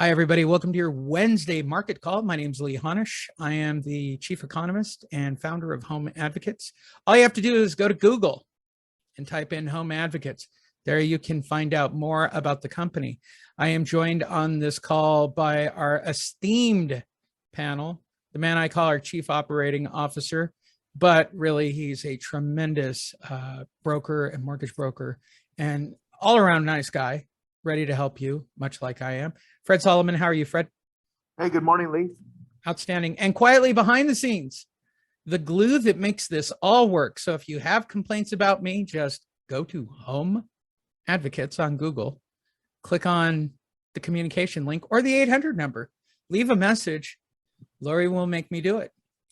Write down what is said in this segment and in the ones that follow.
Hi, everybody. Welcome to your Wednesday market call. My name is Lee Honish. I am the chief economist and founder of Home Advocates. All you have to do is go to Google and type in Home Advocates. There you can find out more about the company. I am joined on this call by our esteemed panel, the man I call our chief operating officer, but really he's a tremendous broker and mortgage broker and all around nice guy, ready to help you, much like I am. Fred Solomon, how are you, Fred? Hey, good morning, Lee. Outstanding. And quietly behind the scenes, the glue that makes this all work. So if you have complaints about me, just go to Home Advocates on Google, click on the communication link or the 800 number, leave a message. Lori will make me do it.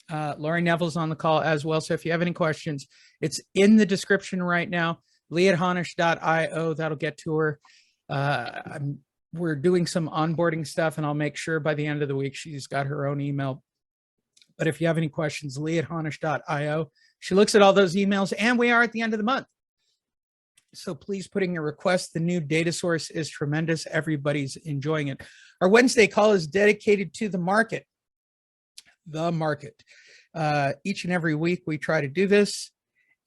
Lori Neville's on the call as well. So if you have any questions, it's in the description right now, lee@honish.io. That'll get to her. We're doing some onboarding stuff, and I'll make sure by the end of the week she's got her own email. But if you have any questions, lee@honish.io. She looks at all those emails, and we are at the end of the month. So please put in your request. The new data source is tremendous. Everybody's enjoying it. Our Wednesday call is dedicated to the market. Each and every week we try to do this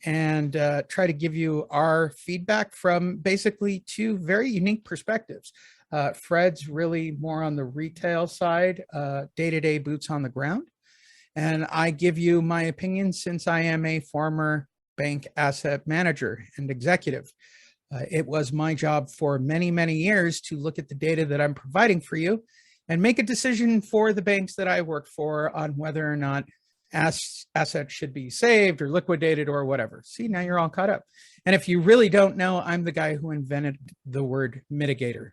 and try to give you our feedback from basically two very unique perspectives. Fred's really more on the retail side, day-to-day boots on the ground. And I give you my opinion since I am a former bank asset manager and executive. It was my job for many, many years to look at the data that I'm providing for you and make a decision for the banks that I work for on whether or not assets should be saved or liquidated or whatever. See, now you're all caught up. And if you really don't know, I'm the guy who invented the word mitigator.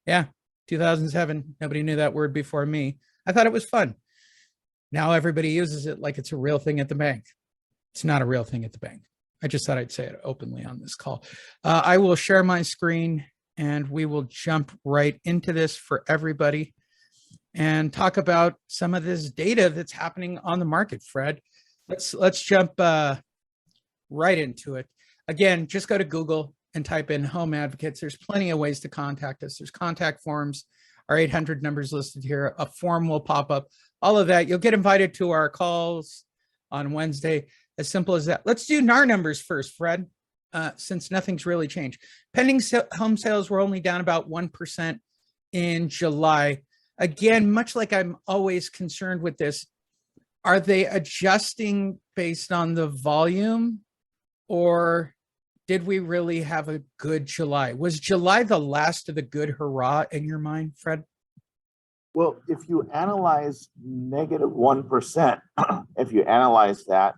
Yeah, 2007, nobody knew that word before me. I thought it was fun. Now everybody uses it like it's a real thing at the bank. It's not a real thing at the bank. I just thought I'd say it openly on this call. I will share my screen and we will jump right into this for everybody and talk about some of this data that's happening on the market. Fred, let's jump right into it. Again, just go to Google and type in Home Advocates. There's plenty of ways to contact us. There's contact forms, our 800 numbers listed here. A form will pop up, all of that. You'll get invited to our calls on Wednesday, as simple as that. Let's do NAR numbers first, Fred, since nothing's really changed. Pending home sales were only down about 1% in July. Again, much like I'm always concerned with this, are they adjusting based on the volume, or did we really have a good July? Was July the last of the good hurrah in your mind, Fred? Well, if you analyze negative 1%, if you analyze that,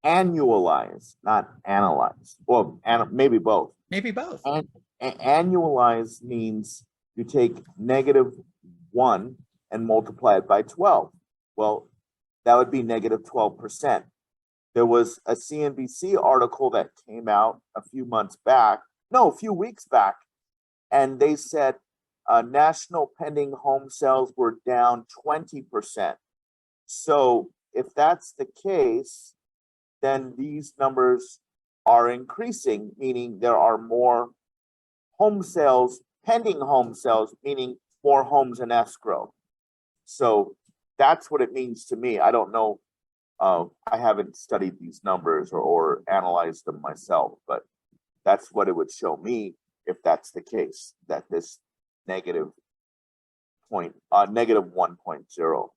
annualize, not analyze, well, maybe both. Maybe both. And annualize means you take -1 and multiply it by 12. Well, that would be -12%. There was a CNBC article that came out a few weeks back, and they said national pending home sales were down 20%. So if that's the case, then these numbers are increasing, meaning there are more home sales, pending home sales, meaning more homes in escrow. So that's what it means to me. I don't know. I haven't studied these numbers or analyzed them myself, but that's what it would show me if that's the case, that this -1.0.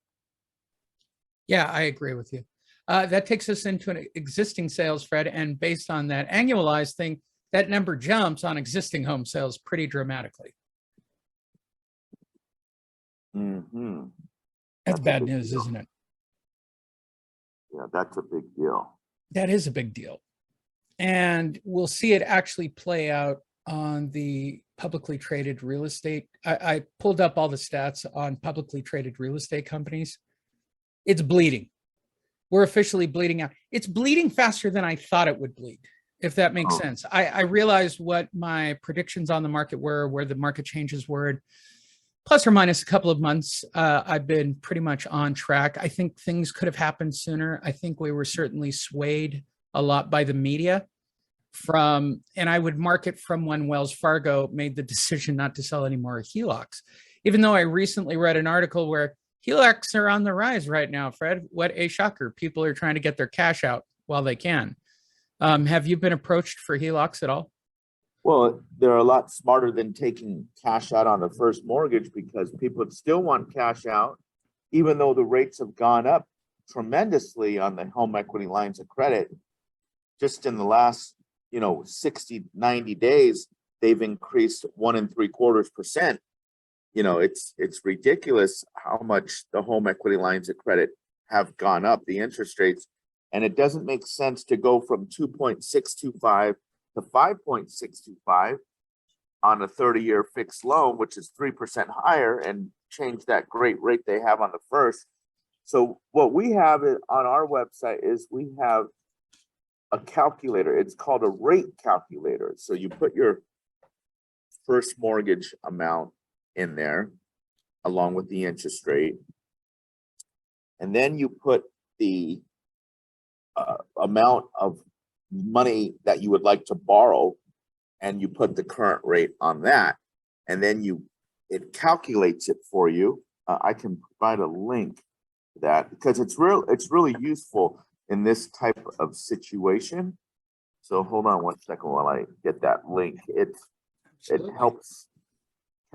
Yeah, I agree with you. That takes us into an existing sales, Fred, and based on that annualized thing, that number jumps on existing home sales pretty dramatically. That's bad news, isn't it? Yeah, that's a big deal. That is a big deal. And we'll see it actually play out on the publicly traded real estate. I pulled up all the stats on publicly traded real estate companies. It's bleeding. We're officially bleeding out. It's bleeding faster than I thought it would bleed, if that makes sense. I realized what my predictions on the market were, where the market changes were. Plus or minus a couple of months, I've been pretty much on track. I think things could have happened sooner. I think we were certainly swayed a lot by the media and I would mark it from when Wells Fargo made the decision not to sell any more HELOCs. even though I recently read an article where HELOCs are on the rise right now, Fred. What a shocker. People are trying to get their cash out while they can. Have you been approached for HELOCs at all? Well, they're a lot smarter than taking cash out on the first mortgage because people still want cash out, even though the rates have gone up tremendously on the home equity lines of credit. Just in the last, 60, 90 days, they've increased 1.75%. It's ridiculous how much the home equity lines of credit have gone up, the interest rates. And it doesn't make sense to go from 2.625 to 5.625 on a 30-year fixed loan, which is 3% higher, and change that great rate they have on the first. So what we have on our website is we have a calculator. It's called a rate calculator. So you put your first mortgage amount in there along with the interest rate. And then you put the amount of money that you would like to borrow, and you put the current rate on that. And then it calculates it for you. I can provide a link to that because it's really useful in this type of situation. So hold on one second while I get that link. It helps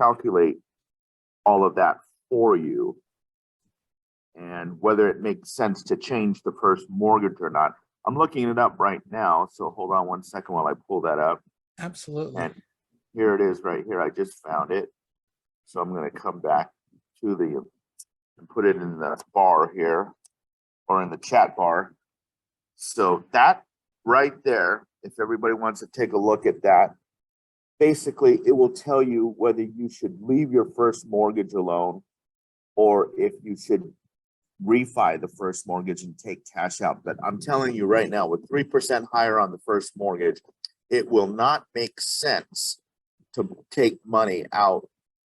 calculate all of that for you and whether it makes sense to change the first mortgage or not. I'm looking it up right now, so hold on one second while I pull that up. Absolutely. And here it is right here. I just found it. So I'm going to come back to and put it in the bar here or in the chat bar. So that right there, if everybody wants to take a look at that, basically it will tell you whether you should leave your first mortgage alone or if you should refi the first mortgage and take cash out. But I'm telling you right now, with 3% higher on the first mortgage, it will not make sense to take money out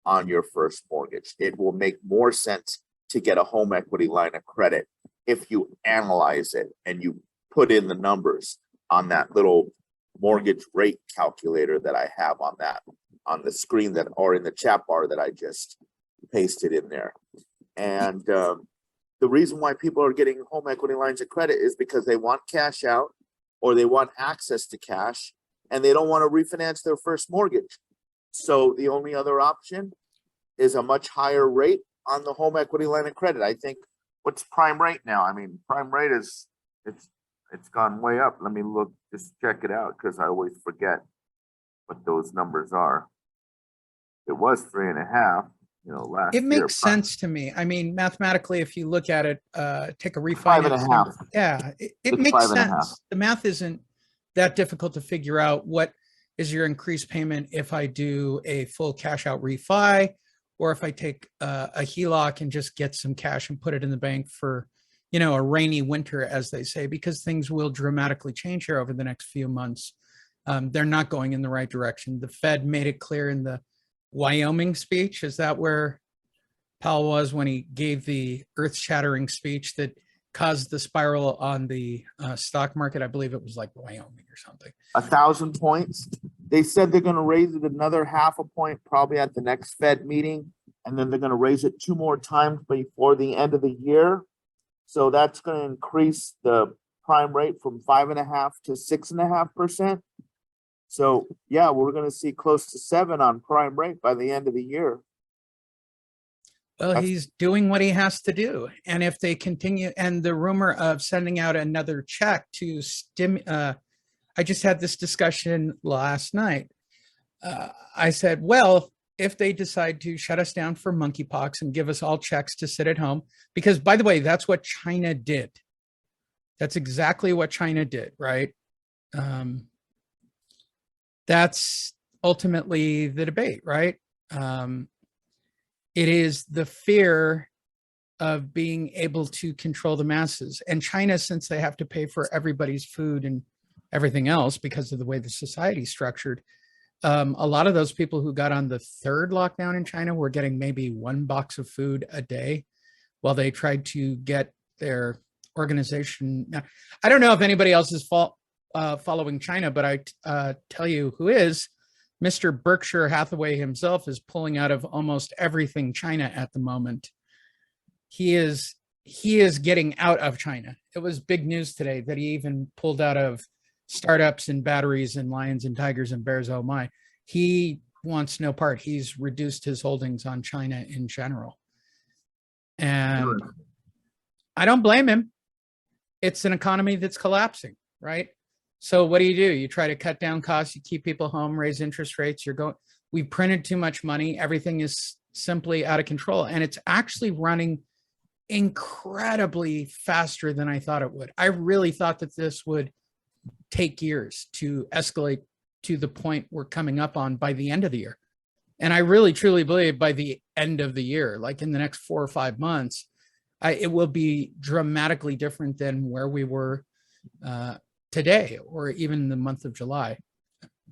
on your first mortgage. It will make more sense to get a home equity line of credit if you analyze it and you put in the numbers on that little mortgage rate calculator that I have on the screen or in the chat bar that I just pasted in there. And the reason why people are getting home equity lines of credit is because they want cash out or they want access to cash and they don't want to refinance their first mortgage. So the only other option is a much higher rate on the home equity line of credit. I think what's prime rate now? I mean, prime rate it's gone way up. Let me look, just check it out because I always forget what those numbers are. It was 3.5. Last year. It makes sense to me. I mean, mathematically, if you look at it, take a refinance 5.5. number. Yeah, it makes sense. The math isn't that difficult to figure out. What is your increased payment if I do a full cash out refi, or if I take a HELOC and just get some cash and put it in the bank for, a rainy winter, as they say, because things will dramatically change here over the next few months. They're not going in the right direction. The Fed made it clear in the Wyoming speech. Is that where Powell was when he gave the earth-shattering speech that caused the spiral on the stock market? I believe it was like Wyoming or something. 1,000 points. They said they're going to raise it another 0.5 point probably at the next Fed meeting, and then they're going to raise it 2 more times before the end of the year. So that's going to increase the prime rate from 5.5% to 6.5%. So yeah, we're going to see close to 7 on prime rate by the end of the year. Well, he's doing what he has to do. And if they continue, and the rumor of sending out another check to I just had this discussion last night. I said, well, if they decide to shut us down for monkeypox and give us all checks to sit at home, because by the way, that's what China did. That's exactly what China did, right? That's ultimately the debate, right? It is the fear of being able to control the masses. And China, since they have to pay for everybody's food and everything else because of the way the society is structured, a lot of those people who got on the third lockdown in China were getting maybe 1 box of food a day while they tried to get their organization. Now, I don't know if anybody else is following China, but I tell you who is. Mr. Berkshire Hathaway himself is pulling out of almost everything China at the moment. He is getting out of China. It was big news today that he even pulled out of startups and batteries and lions and tigers and bears. Oh my. He wants no part. He's reduced his holdings on China in general. And I don't blame him. It's an economy that's collapsing, right? So what do? You try to cut down costs, you keep people home, raise interest rates. We printed too much money. Everything is simply out of control. And it's actually running incredibly faster than I thought it would. I really thought that this would take years to escalate to the point we're coming up on by the end of the year. And I really, truly believe by the end of the year, like in the next 4 or 5 months, it will be dramatically different than where we were today or even the month of July.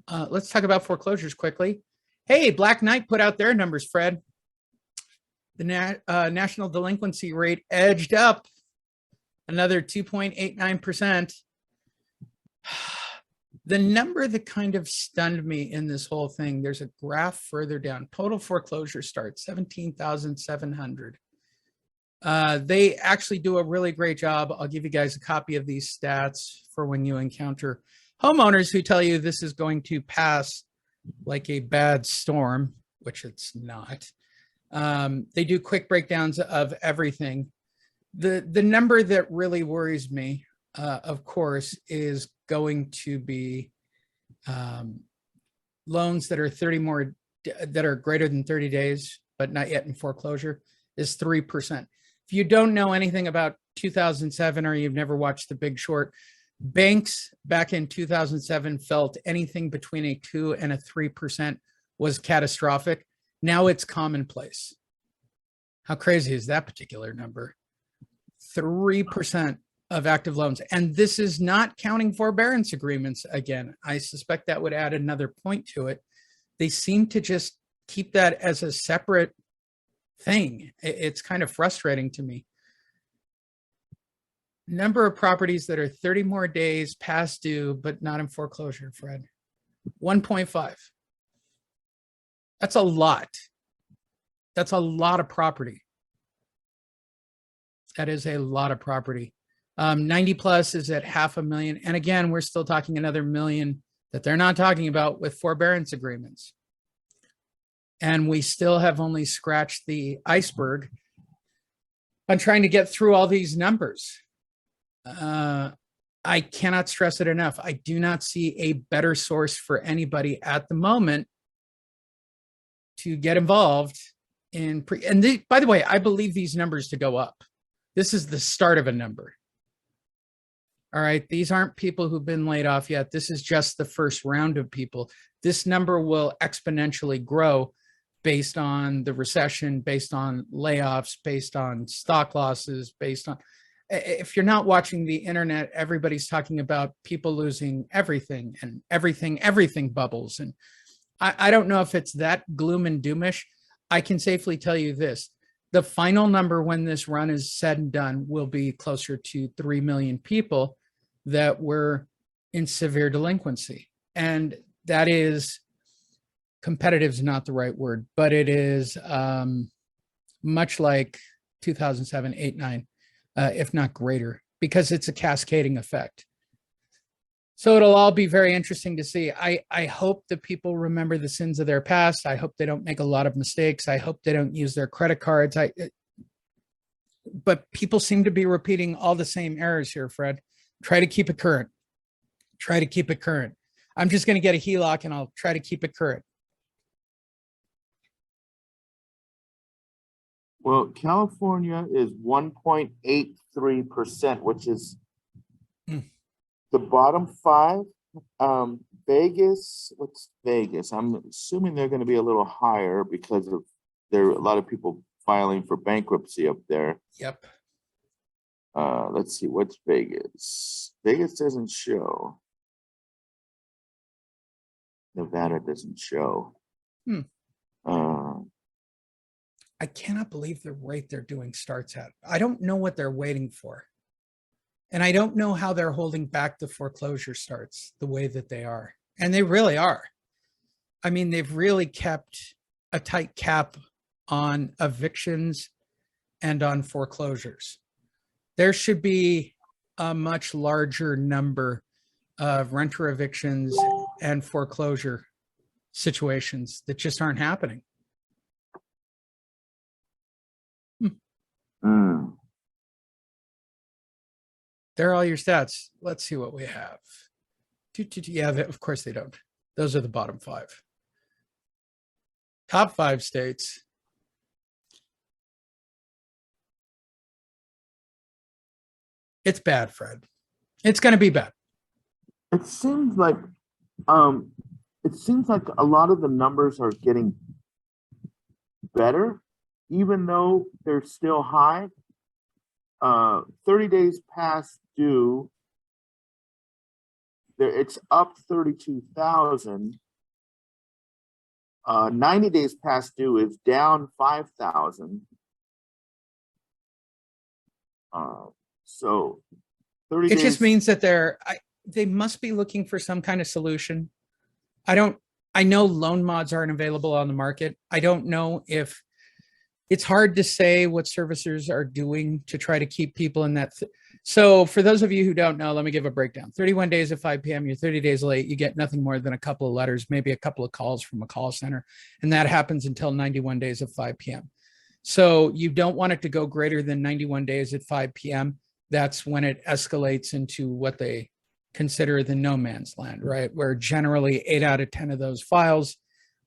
Let's talk about foreclosures quickly. Hey, Black Knight put out their numbers, Fred. The national delinquency rate edged up another 2.89%. The number that kind of stunned me in this whole thing, there's a graph further down. Total foreclosure starts, 17,700. They actually do a really great job. I'll give you guys a copy of these stats for when you encounter homeowners who tell you this is going to pass like a bad storm, which it's not. They do quick breakdowns of everything. The number that really worries me, of course, is going to be loans that are that are greater than 30 days, but not yet in foreclosure, is 3%. If you don't know anything about 2007 or you've never watched The Big Short, banks back in 2007 felt anything between a 2 and a 3% was catastrophic. Now it's commonplace. How crazy is that particular number? 3% of active loans. And this is not counting forbearance agreements again. I suspect that would add another point to it. They seem to just keep that as a separate thing. It's kind of frustrating to me. Number of properties that are 30 more days past due, but not in foreclosure, Fred. 1.5. That's a lot. That's a lot of property. That is a lot of property. 90 plus is at 500,000. And again, we're still talking another million that they're not talking about with forbearance agreements. And we still have only scratched the iceberg on trying to get through all these numbers. I cannot stress it enough. I do not see a better source for anybody at the moment to get involved in by the way, I believe these numbers to go up. This is the start of a number. All right. These aren't people who've been laid off yet. This is just the first round of people. This number will exponentially grow based on the recession, based on layoffs, based on stock losses, based on, if you're not watching the internet, everybody's talking about people losing everything and everything bubbles. And I don't know if it's that gloom and doomish. I can safely tell you this. The final number when this run is said and done will be closer to 3 million people that were in severe delinquency. And that is, competitive is not the right word, but it is much like 2007, 8, 9, if not greater, because it's a cascading effect. So it'll all be very interesting to see. I hope that people remember the sins of their past. I hope they don't make a lot of mistakes. I hope they don't use their credit cards. But people seem to be repeating all the same errors here, Fred. Try to keep it current. Try to keep it current. I'm just going to get a HELOC and I'll try to keep it current. Well, California is 1.83%, which is the bottom 5. Vegas, what's Vegas? I'm assuming they're going to be a little higher because of there are a lot of people filing for bankruptcy up there. Yep. Let's see, what's Vegas? Vegas doesn't show. Nevada doesn't show. I cannot believe the rate they're doing starts at. I don't know what they're waiting for. And I don't know how they're holding back the foreclosure starts the way that they are. And they really are. I mean, they've really kept a tight cap on evictions and on foreclosures. There should be a much larger number of renter evictions and foreclosure situations that just aren't happening. Mm. There are all your stats. Let's see what we have. Yeah, of course they don't. Those are the bottom 5. Top 5 states. It's bad, Fred. It's going to be bad. It seems like um a lot of the numbers are getting better, even though they're still high. 30 days past due, it's up 32,000. 90 days past due is down 5,000. So 30 It days. just means that they must be looking for some kind of solution. I know loan mods aren't available on the market. I don't know if it's hard to say what servicers are doing to try to keep people in that. So for those of you who don't know, let me give a breakdown. 31 days at 5 p.m., you're 30 days late, you get nothing more than a couple of letters, maybe a couple of calls from a call center. And that happens until 91 days at 5 p.m. So you don't want it to go greater than 91 days at 5 p.m. That's when it escalates into what they consider the no man's land, right? Where generally 8 out of 10 of those files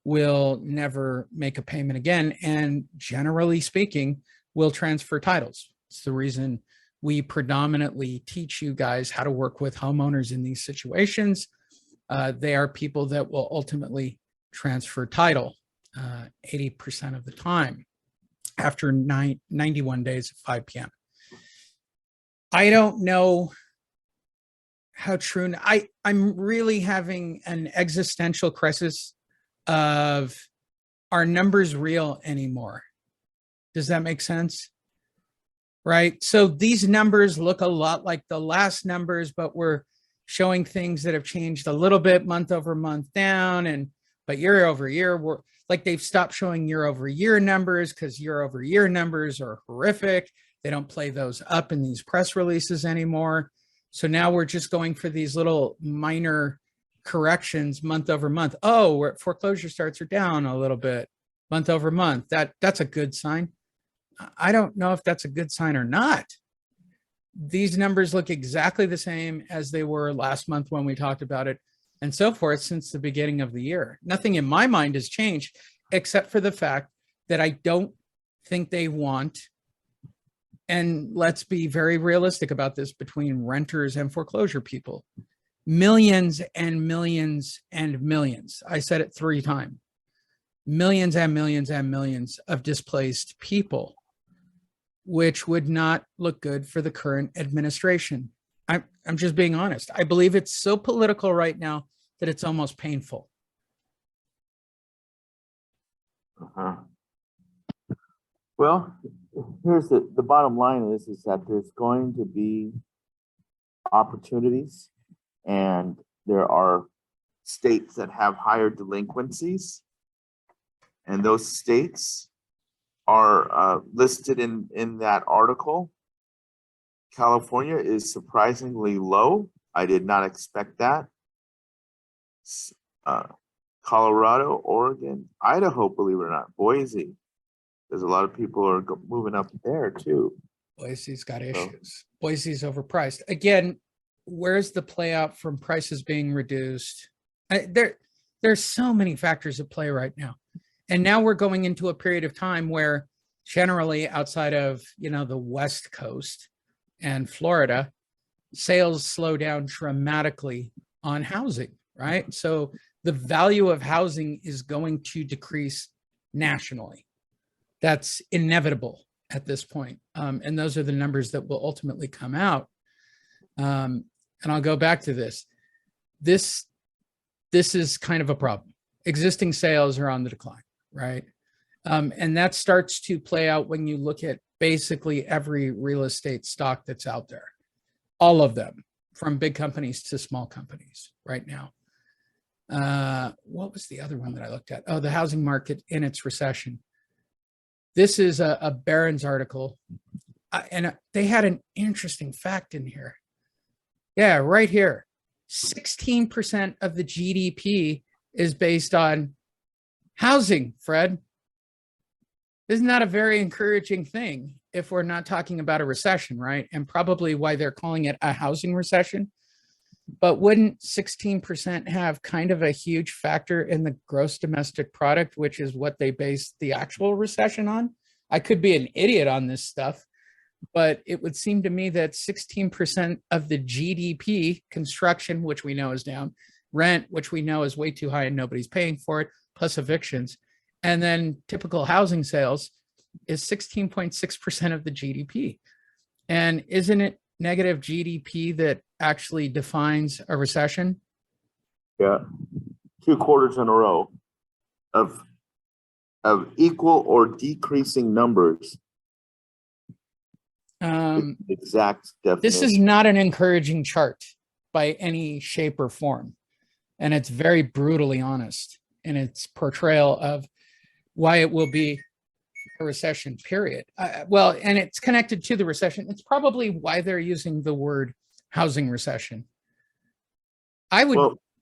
will never make a payment again. And generally speaking, will transfer titles. It's the reason we predominantly teach you guys how to work with homeowners in these situations. They are people that will ultimately transfer title 80% of the time after 91 days at 5 p.m. I don't know how true. I'm really having an existential crisis of, are numbers real anymore? Does that make sense? Right? So these numbers look a lot like the last numbers, but we're showing things that have changed a little bit month over month down, but year over year, we're like, they've stopped showing year over year numbers because year over year numbers are horrific. They don't play those up in these press releases anymore. So now we're just going for these little minor corrections month over month. Oh, foreclosure starts are down a little bit month over month. That's a good sign. I don't know if that's a good sign or not. These numbers look exactly the same as they were last month when we talked about it, and so forth since the beginning of the year. Nothing in my mind has changed, except for the fact that I don't think they want, and let's be very realistic about this between renters and foreclosure people, millions and millions and millions. I said it 3 times. Millions and millions and millions of displaced people, which would not look good for the current administration. I'm just being honest. I believe it's so political right now that it's almost painful. Well, here's the bottom line is that there's going to be opportunities, and there are states that have higher delinquencies, and those states are listed in that article. California is surprisingly low. I did not expect that. Colorado, Oregon, Idaho, believe it or not, Boise. There's a lot of people are moving up there too. Boise's got issues. Boise's overpriced. Again, where's the play out from prices being reduced? There's so many factors at play right now. And now we're going into a period of time where generally outside of, the West Coast and Florida, sales slow down dramatically on housing, right? So the value of housing is going to decrease nationally. That's inevitable at this point. And those are the numbers that will ultimately come out. And I'll go back to this. This is kind of a problem. Existing sales are on the decline, right? And that starts to play out when you look at basically every real estate stock that's out there, all of them, from big companies to small companies right now. What was the other one that I looked at? Oh, the housing market in its recession. This is a Barron's article, and they had an interesting fact in here. Yeah, right here. 16% of the GDP is based on housing, Fred. Isn't that a very encouraging thing if we're not talking about a recession, right? And probably why they're calling it a housing recession. But wouldn't 16% have kind of a huge factor in the gross domestic product, which is what they base the actual recession on? I could be an idiot on this stuff, but it would seem to me that 16% of the GDP, construction, which we know is down, rent, which we know is way too high and nobody's paying for it, plus evictions, and then typical housing sales is 16.6% of the GDP. And isn't it negative GDP that actually defines a recession? Yeah, 2 quarters in a row of equal or decreasing numbers. Exact definition. This is not an encouraging chart by any shape or form. And it's very brutally honest in its portrayal of why it will be a recession, period. Well, and it's connected to the recession. It's probably why they're using the word housing recession. I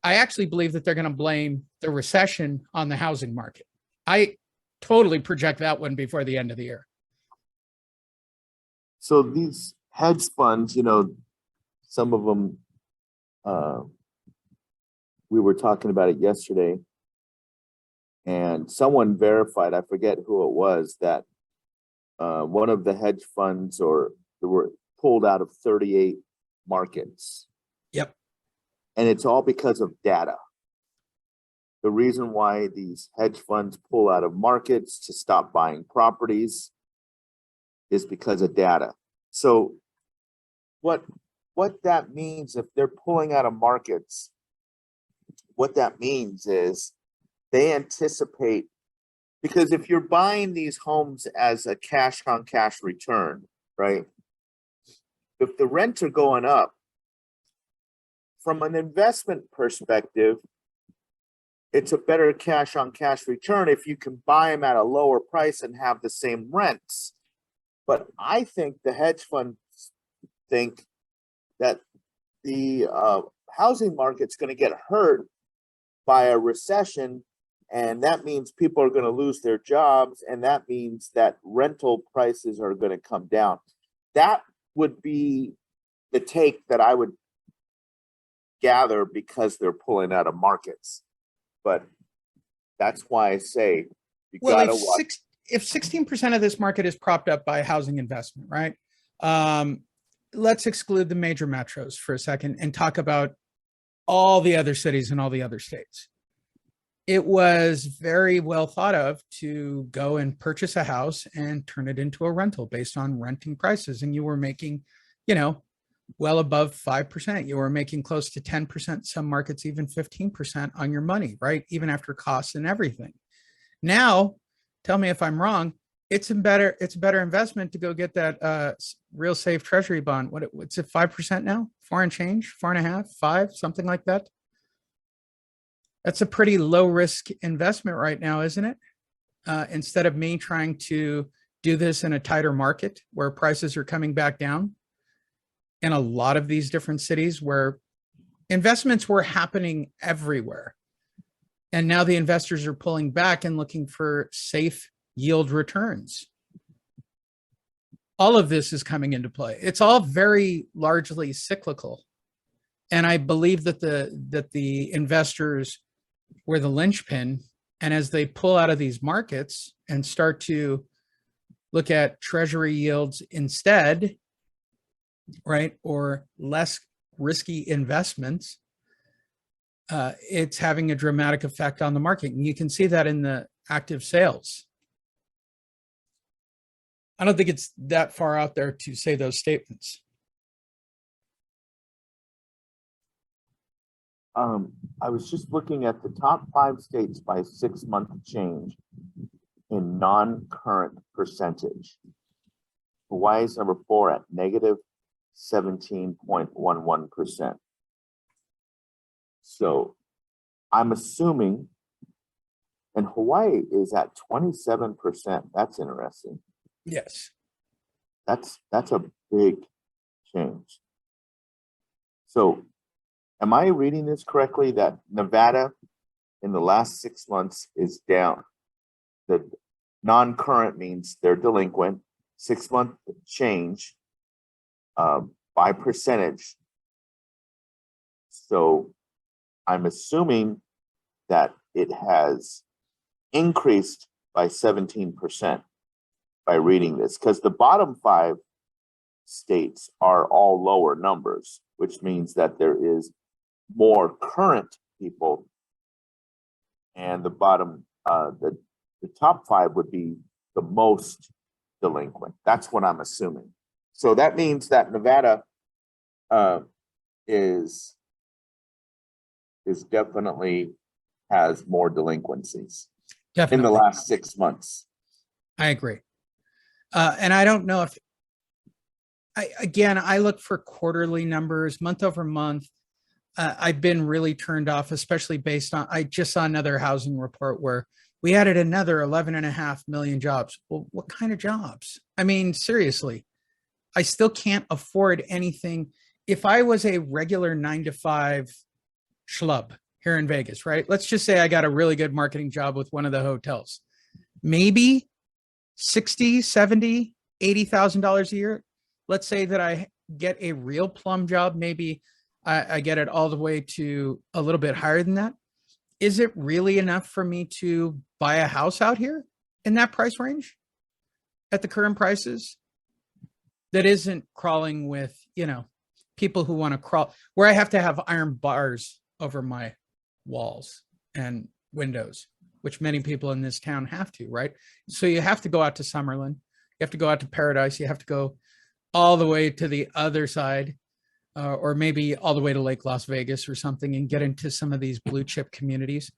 actually believe that they're going to blame the recession on the housing market. I totally project that one before the end of the year. So these hedge funds, some of them, we were talking about it yesterday, and someone verified, I forget who it was, that one of the hedge funds they were pulled out of 38 markets. Yep. And it's all because of data. The reason why these hedge funds pull out of markets to stop buying properties is because of data. So what that means, if they're pulling out of markets, what that means is they anticipate, because if you're buying these homes as a cash on cash return, right? If the rents are going up, from an investment perspective, it's a better cash on cash return if you can buy them at a lower price and have the same rents. But I think the hedge funds think that the housing market's going to get hurt by a recession, and that means people are going to lose their jobs, and that means that rental prices are going to come down. That would be the take that I would gather because they're pulling out of markets. But that's why I say you gotta watch. If 16% of this market is propped up by housing investment, right? Let's exclude the major metros for a second and talk about all the other cities and all the other states. It was very well thought of to go and purchase a house and turn it into a rental based on renting prices. And you were making, well above 5%. You were making close to 10%, some markets even 15% on your money, right? Even after costs and everything. Now, tell me if I'm wrong, it's a better investment to go get that real safe treasury bond. What's it, 5% now? 4 and change, 4.5, 5, something like that. That's a pretty low risk investment right now, isn't it? Instead of me trying to do this in a tighter market where prices are coming back down in a lot of these different cities where investments were happening everywhere. And now the investors are pulling back and looking for safe yield returns. All of this is coming into play. It's all very largely cyclical. And I believe that the investors were the linchpin. And as they pull out of these markets and start to look at treasury yields instead, right, or less risky investments, it's having a dramatic effect on the market. And you can see that in the active sales. I don't think it's that far out there to say those statements. I was just looking at the top 5 states by 6-month change in non-current percentage. Hawaii is number 4 at negative 17.11%. So I'm assuming, and Hawaii is at 27%. That's interesting. Yes. That's a big change. So am I reading this correctly that Nevada in the last 6 months is down? The non-current means they're delinquent, 6 month change by percentage. So I'm assuming that it has increased by 17% by reading this, because the bottom 5 states are all lower numbers, which means that there is more current people, and the bottom, the top 5 would be the most delinquent. That's what I'm assuming. So that means that Nevada is definitely has more delinquencies in the Definitely. last 6 months. I agree. And I don't know if I look for quarterly numbers, month over month. I've been really turned off, especially based on, I just saw another housing report where we added another 11.5 million jobs. Well, what kind of jobs? I mean, seriously, I still can't afford anything. If I was a regular 9 to 5 schlub here in Vegas, right? Let's just say I got a really good marketing job with one of the hotels, maybe 60, 70, $80,000 a year. Let's say that I get a real plum job. Maybe I get it all the way to a little bit higher than that. Is it really enough for me to buy a house out here in that price range at the current prices? That isn't crawling with, people who want to crawl, where I have to have iron bars over my walls and windows, which many people in this town have to, right? So you have to go out to Summerlin, you have to go out to Paradise, you have to go all the way to the other side, or maybe all the way to Lake Las Vegas or something, and get into some of these blue chip communities.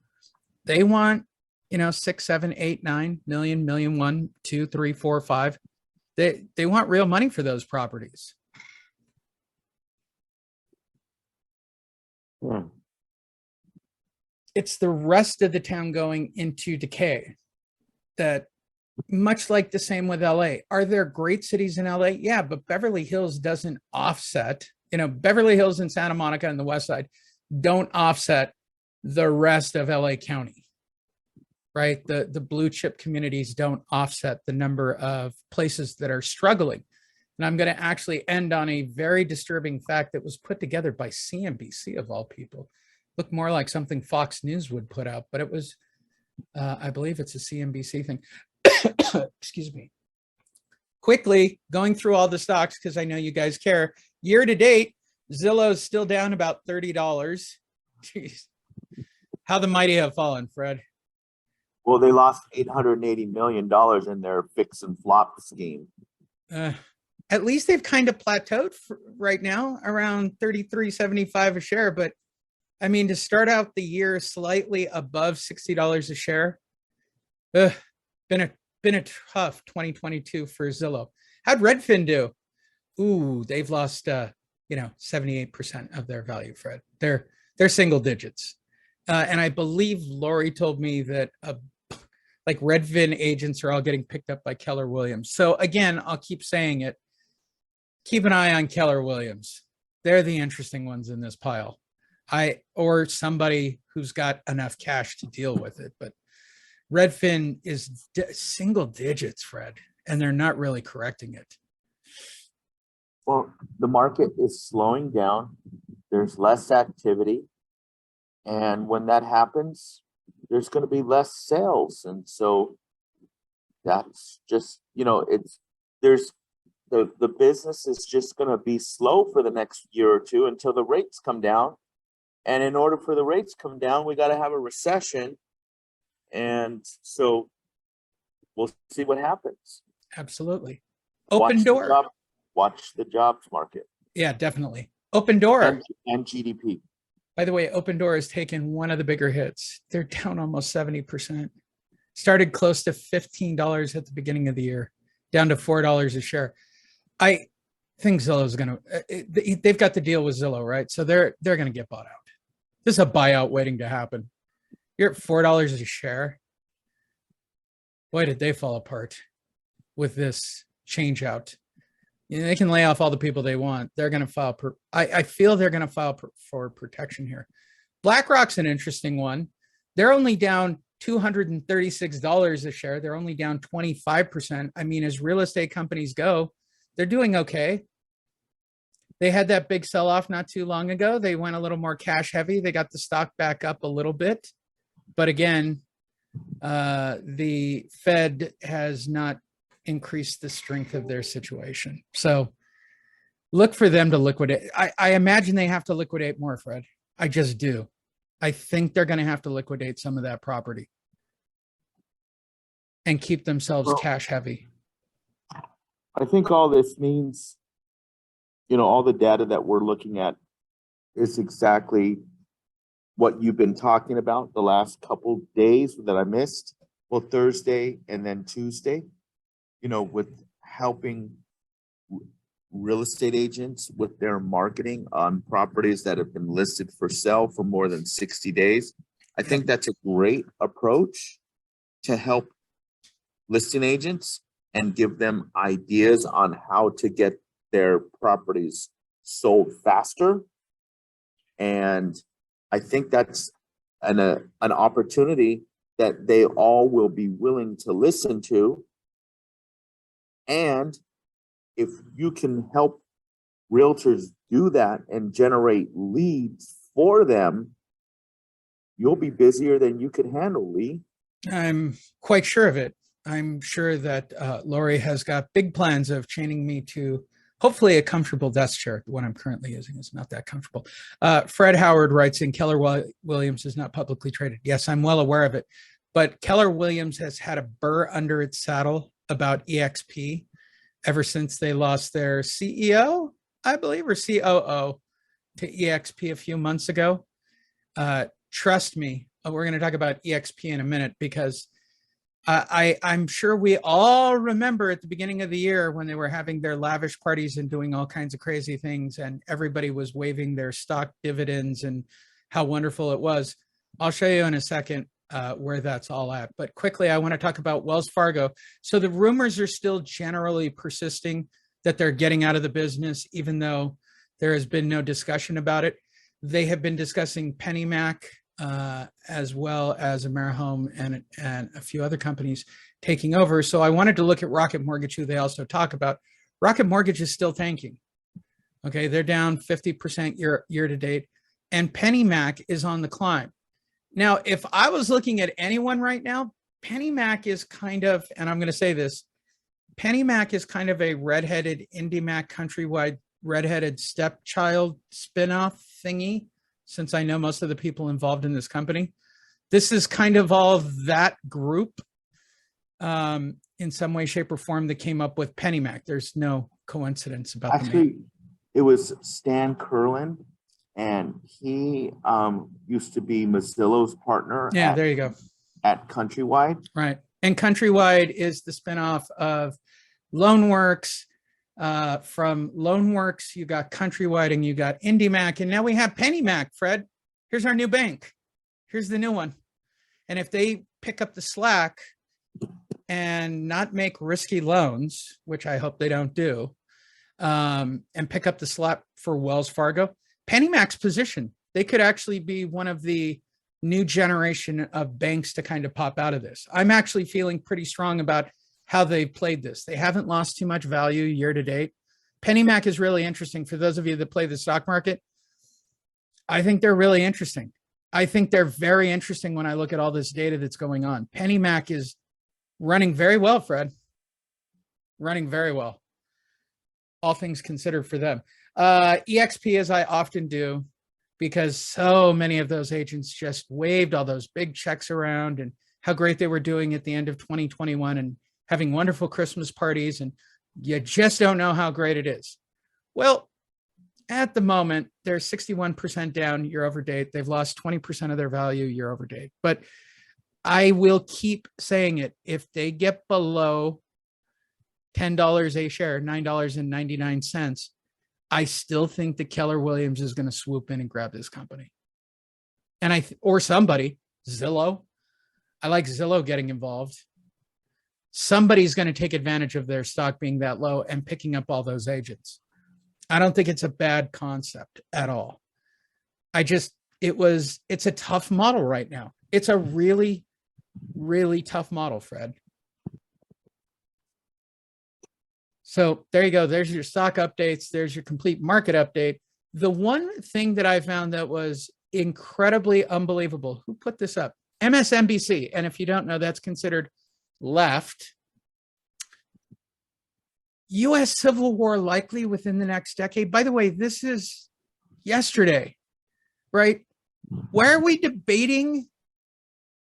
They want, 6, 7, 8, 9 million, million, 1, 2, 3, 4, 5. They want real money for those properties. It's the rest of the town going into decay that, much like the same with LA. Are there great cities in LA? Yeah, but Beverly Hills doesn't offset, Beverly Hills and Santa Monica and the West Side don't offset the rest of LA County, right? The blue chip communities don't offset the number of places that are struggling. And I'm going to actually end on a very disturbing fact that was put together by CNBC of all people. Looked more like something Fox News would put out, but it was, I believe it's a CNBC thing. Excuse me. Quickly going through all the stocks, because I know you guys care. Year to date, Zillow's still down about $30. Jeez. How the mighty have fallen, Fred. Well, they lost $880 million in their fix and flop scheme. At least they've kind of plateaued right now around 33.75 a share. But I mean, to start out the year slightly above $60 a share, been a tough 2022 for Zillow. How'd Redfin do? Ooh, they've lost 78% of their value, Fred. They're single digits. And I believe Lori told me that like Redfin agents are all getting picked up by Keller Williams. So again, I'll keep saying it. Keep an eye on Keller Williams. They're the interesting ones in this pile. Or somebody who's got enough cash to deal with it. But Redfin is single digits, Fred, and they're not really correcting it. Well, the market is slowing down. There's less activity. And when that happens, there's going to be less sales. And so that's just, the business is just going to be slow for the next year or two until the rates come down. And in order for the rates to come down, we got to have a recession. And so we'll see what happens. Absolutely. Open door. Watch the jobs market. Yeah, definitely. Open door. And GDP. By the way, Open Door has taken one of the bigger hits. They're down almost 70%. Started close to $15 at the beginning of the year, down to $4 a share. I think Zillow's going to, they've got the deal with Zillow, right? So they're going to get bought out. This is a buyout waiting to happen. You're at $4 a share. Boy, did they fall apart with this change out. You know, they can lay off all the people they want. They're going to file. I feel they're going to file for protection here. BlackRock's an interesting one. They're only down $236 a share. They're only down 25%. I mean, as real estate companies go, they're doing okay. They had that big sell-off not too long ago. They went a little more cash heavy. They got the stock back up a little bit. But again, the Fed has not increased the strength of their situation. So look for them to liquidate. I imagine they have to liquidate more, Fred. I just do. I think they're going to have to liquidate some of that property and keep themselves cash heavy. I think all this means, you know, all the data that we're looking at is exactly what you've been talking about the last couple days that I missed. Well, Thursday and then Tuesday, you know, with helping real estate agents with their marketing on properties that have been listed for sale for more than 60 days. I think that's a great approach to help listing agents and give them ideas on how to get their properties sold faster. And I think that's an opportunity that they all will be willing to listen to. And if you can help realtors do that and generate leads for them, you'll be busier than you could handle, Lee. I'm quite sure of it. I'm sure that Lori has got big plans of chaining me to hopefully a comfortable desk chair. The one I'm currently using is not that comfortable. Fred Howard writes in, Keller Williams is not publicly traded. Yes, I'm well aware of it. But Keller Williams has had a burr under its saddle about EXP ever since they lost their CEO, I believe, or COO to EXP a few months ago. Trust me, we're going to talk about EXP in a minute, because I'm sure we all remember at the beginning of the year when they were having their lavish parties and doing all kinds of crazy things, and everybody was waving their stock dividends and how wonderful it was. I'll show you in a second where that's all at. But quickly, I want to talk about Wells Fargo. So the rumors are still generally persisting that they're getting out of the business, even though there has been no discussion about it. They have been discussing PennyMac, as well as AmeriHome and a few other companies taking over. So I wanted to look at Rocket Mortgage, who they also talk about. Rocket Mortgage is still tanking. Okay, they're down 50% year to date, and PennyMac is on the climb. Now, if I was looking at anyone right now, PennyMac is kind of, and I'm going to say this, PennyMac is kind of a redheaded IndyMac Countrywide redheaded stepchild spinoff thingy, since I know most of the people involved in this company. This is kind of all that group in some way, shape, or form that came up with PennyMac. There's no coincidence about that. Actually, it was Stan Curlin, and he used to be Mazzillo's partner. Yeah, there you go. At Countrywide. Right. And Countrywide is the spinoff of Loanworks. From Loanworks, you got Countrywide and you got IndyMac, and now we have PennyMac, Fred. Here's our new bank. Here's the new one. And if they pick up the slack and not make risky loans, which I hope they don't do, and pick up the slack for Wells Fargo, PennyMac's position, they could actually be one of the new generation of banks to kind of pop out of this. I'm actually feeling pretty strong about how they've played this. They haven't lost too much value year to date. PennyMac is really interesting for those of you that play the stock market. I think they're really interesting. I think they're very interesting when I look at all this data that's going on. PennyMac is running very well, Fred. Running very well. All things considered for them. EXP, as I often do, because so many of those agents just waved all those big checks around and how great they were doing at the end of 2021 and having wonderful Christmas parties, and you just don't know how great it is. Well, at the moment, they're 61% down year over date. They've lost 20% of their value year over date. But I will keep saying it. If they get below $10 a share, $9.99, I still think that Keller Williams is going to swoop in and grab this company. And or somebody, Zillow. I like Zillow getting involved. Somebody's going to take advantage of their stock being that low and picking up all those agents. I don't think it's a bad concept at all. It's a tough model right now. It's a really, really tough model, Fred. So there you go. There's your stock updates. There's your complete market update. The one thing that I found that was incredibly unbelievable, who put this up? MSNBC. And if you don't know, that's considered left. U.S. Civil War likely within the next decade. By the way, this is yesterday, right? Why are we debating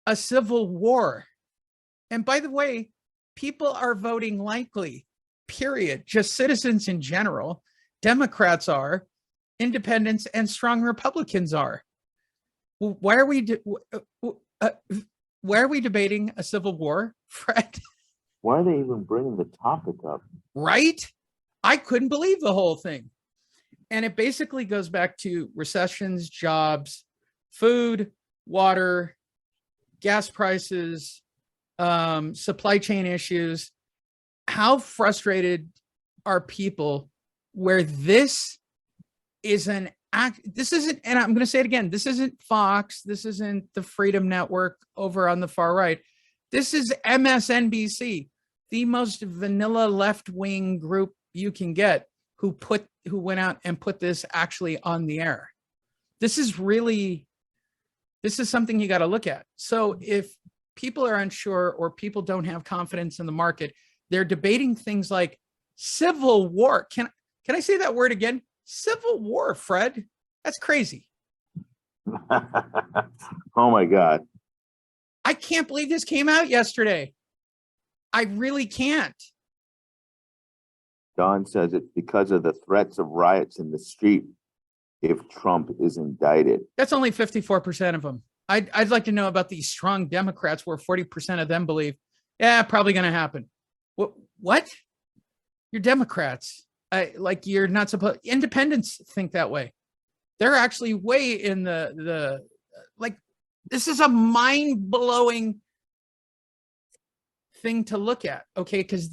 a civil war? And by the way, people are voting likely, period. Just citizens in general. Democrats are, independents and strong Republicans are. Why are we debating a civil war, Fred? Why are they even bringing the topic up? Right? I couldn't believe the whole thing. And it basically goes back to recessions, jobs, food, water, gas prices, supply chain issues. How frustrated are people where this is an act? This isn't, and I'm going to say it again, this isn't Fox. This isn't the Freedom Network over on the far right. This is MSNBC, the most vanilla left-wing group you can get, who went out and put this actually on the air. This is something you got to look at. So if people are unsure or people don't have confidence in the market, they're debating things like civil war. Can I say that word again? Civil war, Fred. That's crazy. Oh my God. I can't believe this came out yesterday. I really can't. Don says it's because of the threats of riots in the street if Trump is indicted. That's only 54% of them. I'd like to know about these strong Democrats where 40% of them believe, yeah, probably going to happen. What? You're Democrats. You're not supposed. Independents think that way. They're actually way in the this is a mind-blowing thing to look at, okay? Because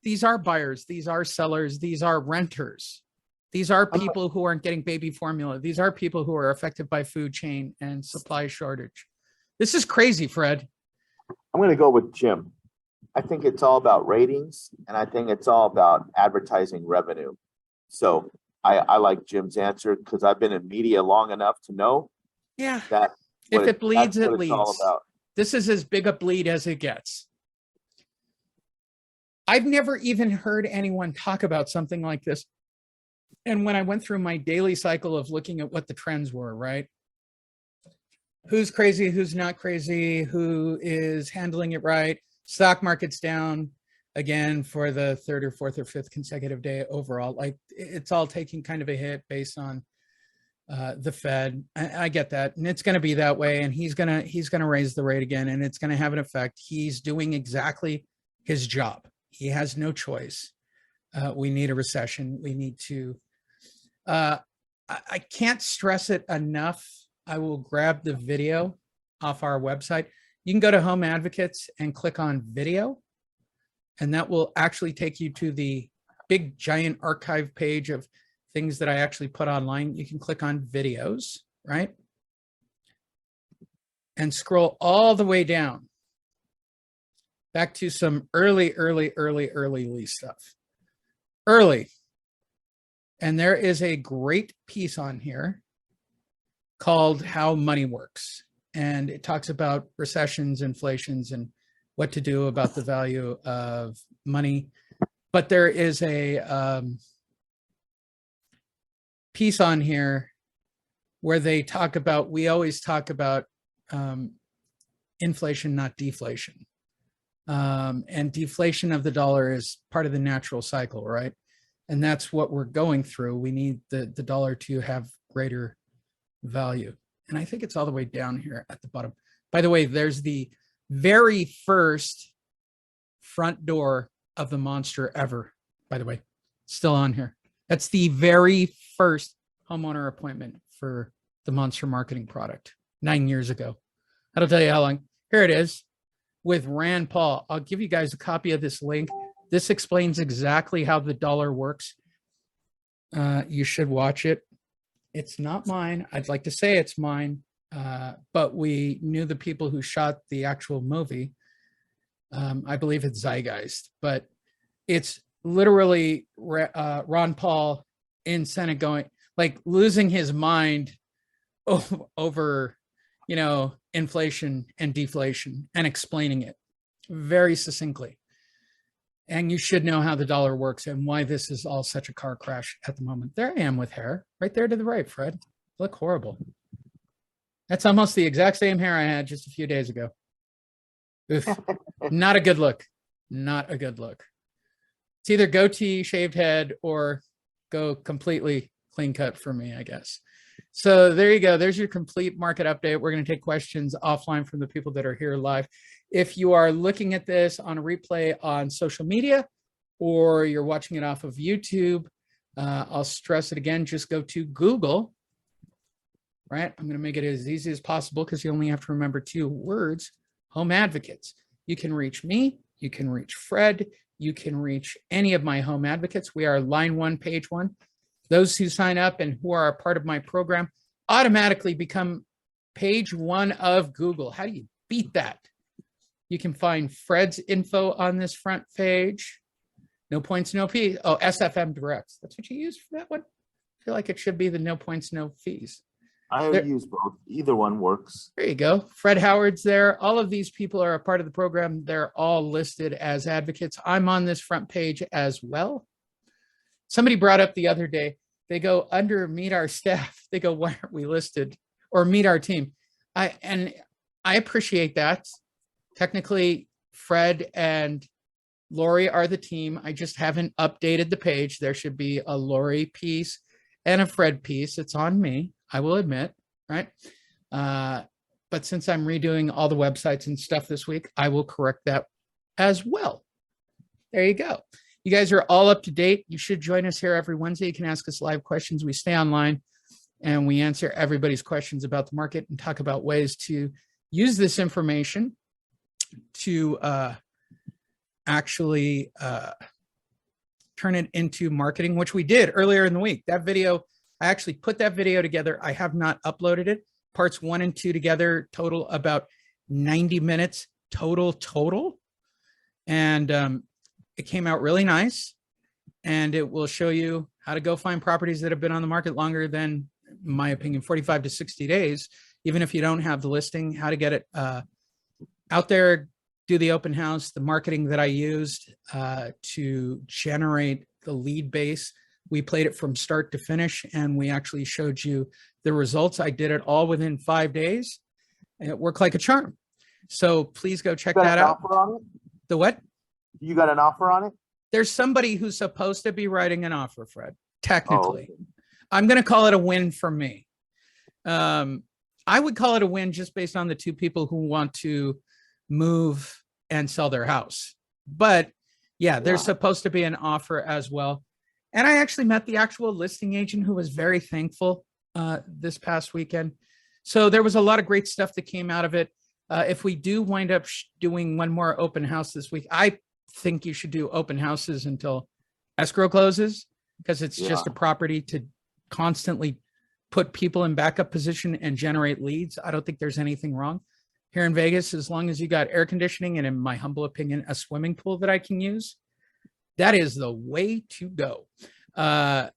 these are buyers, these are sellers, these are renters, these are people who aren't getting baby formula, these are people who are affected by food chain and supply shortage. This is crazy, Fred. I'm going to go with Jim. I think it's all about ratings, and I think it's all about advertising revenue. So I like Jim's answer because I've been in media long enough to know that if it bleeds, it leads. All about. This is as big a bleed as it gets. I've never even heard anyone talk about something like this. And when I went through my daily cycle of looking at what the trends were, right? Who's crazy, who's not crazy, who is handling it right? Stock market's down again for the third or fourth or fifth consecutive day overall. Like it's all taking kind of a hit based on the Fed. I get that, and it's going to be that way. And he's going to raise the rate again, and it's going to have an effect. He's doing exactly his job. He has no choice. We need a recession. We need to. I can't stress it enough. I will grab the video off our website. You can go to Home Advocates and click on video, and that will actually take you to the big giant archive page of things that I actually put online. You can click on videos, right? And scroll all the way down back to some early lease stuff. Early. And there is a great piece on here called How Money Works. And it talks about recessions, inflations, and what to do about the value of money. But there is a piece on here where they talk about, we always talk about inflation, not deflation. And deflation of the dollar is part of the natural cycle, right? And that's what we're going through. We need the dollar to have greater value. And I think it's all the way down here at the bottom. By the way, there's the very first front door of the monster ever, by the way, still on here. That's the very first homeowner appointment for the monster marketing product 9 years ago. That'll tell you how long. Here it is with Rand Paul. I'll give you guys a copy of this link. This explains exactly how the dollar works. You should watch it. It's not mine. I'd like to say it's mine, but we knew the people who shot the actual movie. I believe it's Zeitgeist, but it's literally Ron Paul in Senate going, like, losing his mind over, inflation and deflation, and explaining it very succinctly. And you should know how the dollar works and why this is all such a car crash at the moment. There I am with hair right there to the right, Fred. I look horrible. That's almost the exact same hair I had just a few days ago. Oof. Not a good look. Not a good look. It's either goatee, shaved head, or go completely clean cut for me, I guess. So there you go. There's your complete market update. We're going to take questions offline from the people that are here live. If you are looking at this on a replay on social media, or you're watching it off of YouTube, I'll stress it again, just go to Google, right? I'm going to make it as easy as possible because you only have to remember 2 words, Home Advocates. You can reach me, you can reach Fred, you can reach any of my home advocates. We are line 1, page 1. Those who sign up and who are a part of my program automatically become page 1 of Google. How do you beat that? You can find Fred's info on this front page. No points, no fees. Oh, SFM Directs. That's what you use for that one? I feel like it should be the no points, no fees. I use both. Either one works. There you go. Fred Howard's there. All of these people are a part of the program. They're all listed as advocates. I'm on this front page as well. Somebody brought up the other day, they go under meet our staff. They go, why aren't we listed? Or meet our team. I appreciate that. Technically, Fred and Lori are the team. I just haven't updated the page. There should be a Lori piece and a Fred piece. It's on me, I will admit, right? But since I'm redoing all the websites and stuff this week, I will correct that as well. There you go. You guys are all up to date. You should join us here every Wednesday. You can ask us live questions. We stay online and we answer everybody's questions about the market and talk about ways to use this information to actually turn it into marketing, which we did earlier in the week. That video, I actually put that video together. I have not uploaded it. Parts 1 and 2 together total about 90 minutes total. And it came out really nice. And it will show you how to go find properties that have been on the market longer than, in my opinion, 45 to 60 days, even if you don't have the listing, how to get it out there, do the open house, the marketing that I used to generate the lead base. We played it from start to finish, and we actually showed you the results. I did it all within 5 days, and it worked like a charm. So please go check that out. Offer on it? The what? You got an offer on it? There's somebody who's supposed to be writing an offer, Fred, technically. Oh, okay. I'm going to call it a win for me. I would call it a win just based on the 2 people who want to move and sell their house. But yeah, there's supposed to be an offer as well. And I actually met the actual listing agent who was very thankful this past weekend. So there was a lot of great stuff that came out of it. If we do wind up doing one more open house this week, I think you should do open houses until escrow closes, because it's just a property to constantly put people in backup position and generate leads. I don't think there's anything wrong here in Vegas, as long as you got air conditioning and, in my humble opinion, a swimming pool that I can use. That is the way to go.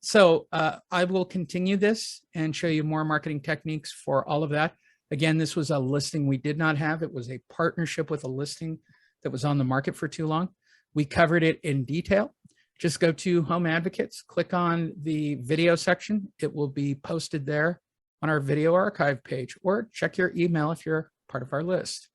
So I will continue this and show you more marketing techniques for all of that. Again, this was a listing we did not have. It was a partnership with a listing that was on the market for too long. We covered it in detail. Just go to Home Advocates, click on the video section. It will be posted there on our video archive page, or check your email if you're part of our list.